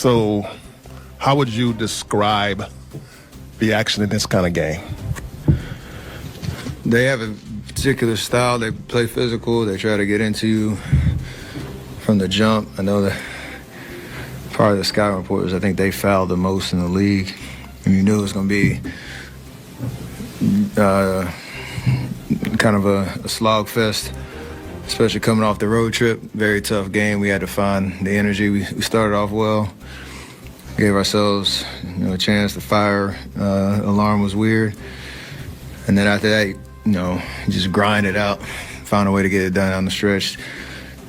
So how would you describe the action in this kind of game? They have a particular style. They play physical. They try to get into you from the jump. I know that part of the scouting report was I think they fouled the most in the league. And you knew it was going to be kind of a slog fest, especially coming off the road trip. Very tough game. We had to find the energy. We started off well. Gave ourselves a chance. The fire alarm was weird. And then after that, just grind it out, found a way to get it done on the stretch.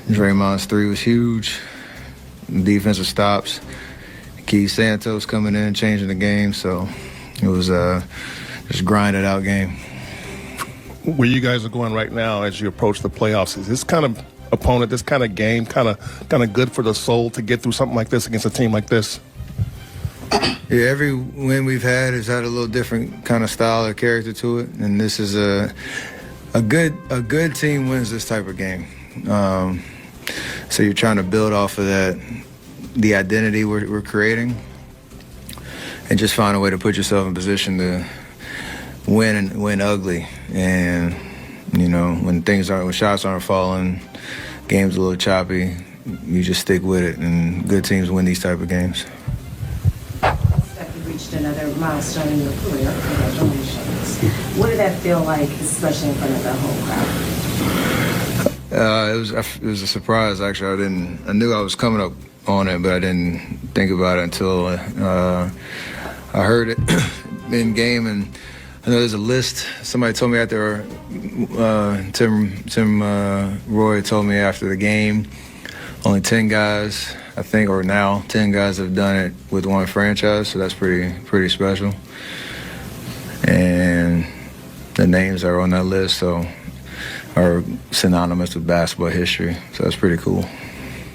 Draymond's three was huge. Defensive stops. Keith Santos coming in, changing the game. So it was just grinded out game. Where you guys are going right now as you approach the playoffs, is this kind of opponent, this kind of game, kind of good for the soul to get through something like this against a team like this? Yeah, every win we've had has had a little different kind of style or character to it, and this is a good team wins this type of game. So you're trying to build off of that, the identity we're creating, and just find a way to put yourself in position to win and win ugly. And when shots aren't falling, game's a little choppy, you just stick with it, and good teams win these type of games. Reached another milestone in your career. Congratulations. What did that feel like, especially in front of the whole crowd? It was a surprise, actually. I knew I was coming up on it, but I didn't think about it until I heard it in game. And I know there's a list. Somebody told me after Tim Roy told me after the game, only 10 guys, I think, or now 10 guys have done it with one franchise, so that's pretty special. And the names that are on that list are synonymous with basketball history, so that's pretty cool.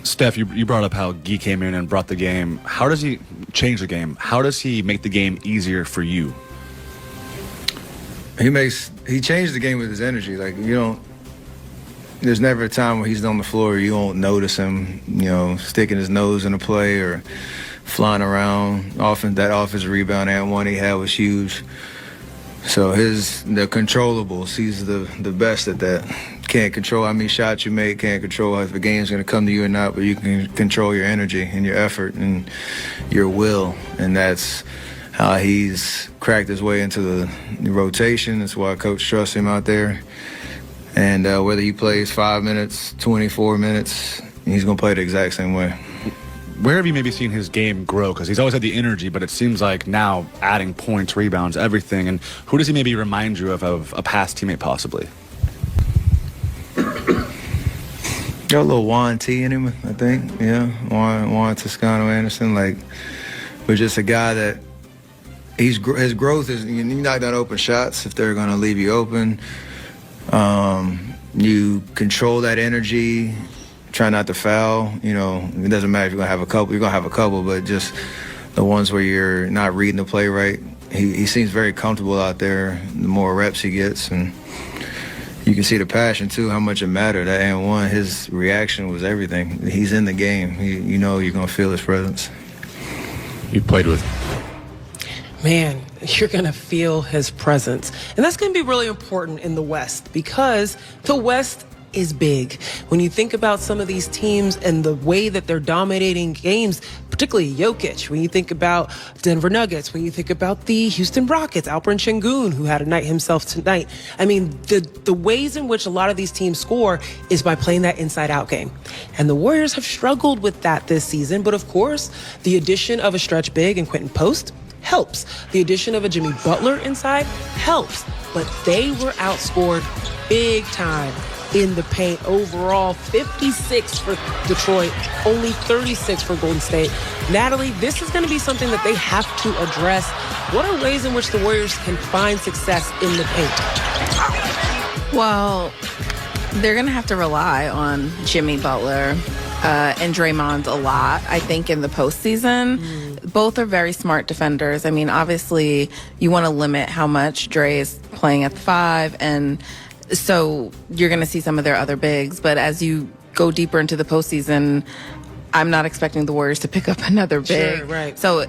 Steph, you brought up how Guy came in and brought the game. How does he change the game? How does he make the game easier for you? He changed the game with his energy. Like, there's never a time where he's on the floor you won't notice him, sticking his nose in a play or flying around. Often that offensive rebound and one he had was huge. So the controllables, he's the best at that. Can't control how many shots you make, can't control if the game's going to come to you or not, but you can control your energy and your effort and your will. And that's how he's cracked his way into the rotation. That's why Coach trusts him out there. And whether he plays 5 minutes, 24 minutes, he's going to play the exact same way. Where have you maybe seen his game grow? Because he's always had the energy, but it seems like now adding points, rebounds, everything. And who does he maybe remind you of a past teammate possibly? Got a little Juan T in him, I think. Yeah, Juan Toscano Anderson. But just a guy that his growth is, you're not going to open shots if they're going to leave you open. You control that energy, try not to foul. It doesn't matter if you're going to have a couple, but just the ones where you're not reading the play right. He seems very comfortable out there the more reps he gets, and you can see the passion too, how much it mattered. That and one, his reaction was everything. He's in the game. You're going to feel his presence. You played with. Man, you're going to feel his presence. And that's going to be really important in the West because the West is big. When you think about some of these teams and the way that they're dominating games, particularly Jokic, when you think about Denver Nuggets, when you think about the Houston Rockets, Alperen Sengun, who had a night himself tonight. I mean, the ways in which a lot of these teams score is by playing that inside-out game. And the Warriors have struggled with that this season. But of course, the addition of a stretch big and Quentin Post helps. The addition of a Jimmy Butler inside helps. But they were outscored big time in the paint. Overall, 56 for Detroit, only 36 for Golden State. Natalie, this is going to be something that they have to address. What are ways in which the Warriors can find success in the paint? Well, they're going to have to rely on Jimmy Butler and Draymond a lot, I think, in the postseason. Both are very smart defenders. I mean, obviously, you want to limit how much Dre is playing at the 5, and so you're going to see some of their other bigs. But as you go deeper into the postseason, I'm not expecting the Warriors to pick up another big. Sure, right. So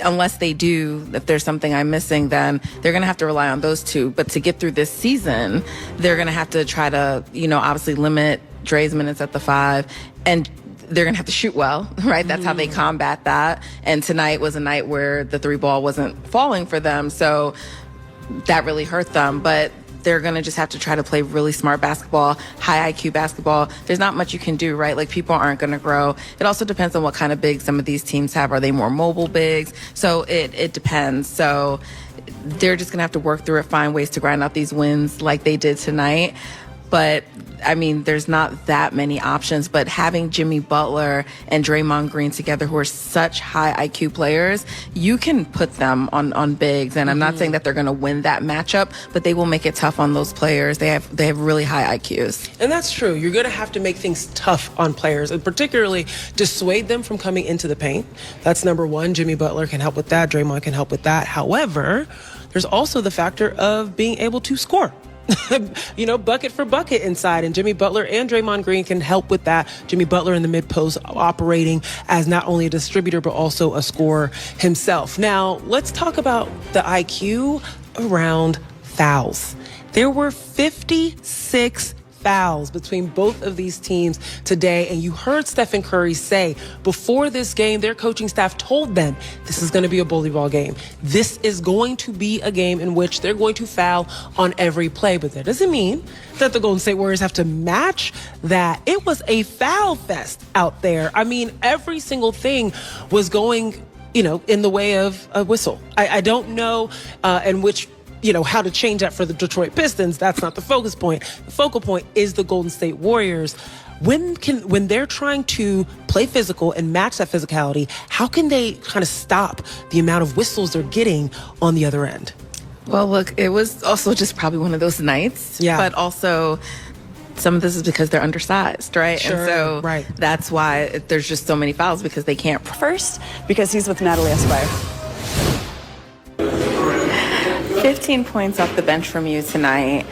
unless they do, if there's something I'm missing, then they're going to have to rely on those two. But to get through this season, they're going to have to try to, obviously limit Dre's minutes at the 5, and they're going to have to shoot well, right? That's how they combat that. And tonight was a night where the 3 ball wasn't falling for them. So that really hurt them. But they're going to just have to try to play really smart basketball, high IQ basketball. There's not much you can do, right? Like, people aren't going to grow. It also depends on what kind of bigs some of these teams have. Are they more mobile bigs? So it depends. So they're just going to have to work through it, find ways to grind out these wins like they did tonight. But I mean, there's not that many options, but having Jimmy Butler and Draymond Green together, who are such high IQ players, you can put them on bigs. And I'm not saying that they're going to win that matchup, but they will make it tough on those players. They have really high IQs. And that's true. You're going to have to make things tough on players, and particularly dissuade them from coming into the paint. That's number one. Jimmy Butler can help with that. Draymond can help with that. However, there's also the factor of being able to score. Bucket for bucket inside. And Jimmy Butler and Draymond Green can help with that. Jimmy Butler in the mid-post operating as not only a distributor, but also a scorer himself. Now, let's talk about the IQ around fouls. There were 56 fouls between both of these teams today. And you heard Steph Curry say before this game, their coaching staff told them this is going to be a bully ball game. This is going to be a game in which they're going to foul on every play. But that doesn't mean that the Golden State Warriors have to match that. It was a foul fest out there. I mean, every single thing was going, in the way of a whistle. I don't know in which how to change that for the Detroit Pistons. That's not the focus point. The focal point is the Golden State Warriors. When they're trying to play physical and match that physicality, how can they kind of stop the amount of whistles they're getting on the other end? Well, look, it was also just probably one of those nights. Yeah. But also, some of this is because they're undersized, right? Sure, and so right. That's why there's just so many fouls, because they can't. First, because he's with Natalie Esquire. 15 points off the bench from you tonight.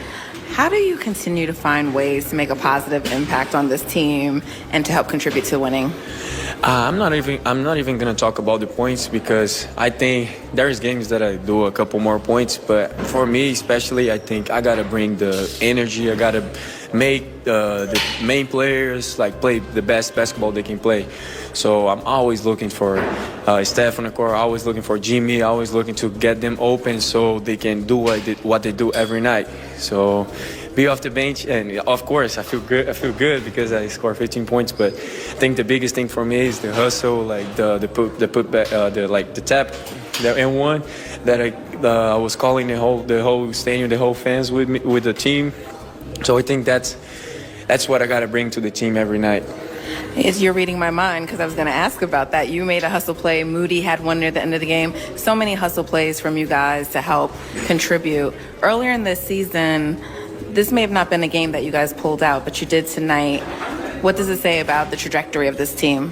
How do you continue to find ways to make a positive impact on this team and to help contribute to winning? I'm not even going to talk about the points, because I think there's games that I do a couple more points, but for me especially, I think I got to bring the energy. I got to make the main players play the best basketball they can play. So I'm always looking for Steph on the court, always looking for Jimmy, always looking to get them open so they can do what they do every night. So be off the bench, and of course I feel good because I scored 15 points. But I think the biggest thing for me is the hustle, the putback, the tap, the N1 that I was calling the whole stadium, the whole fans with me, with the team. So I think that's what I got to bring to the team every night. You're reading my mind, because I was going to ask about that. You made a hustle play. Moody had one near the end of the game. So many hustle plays from you guys to help contribute. Earlier in this season, this may have not been a game that you guys pulled out, but you did tonight. What does it say about the trajectory of this team?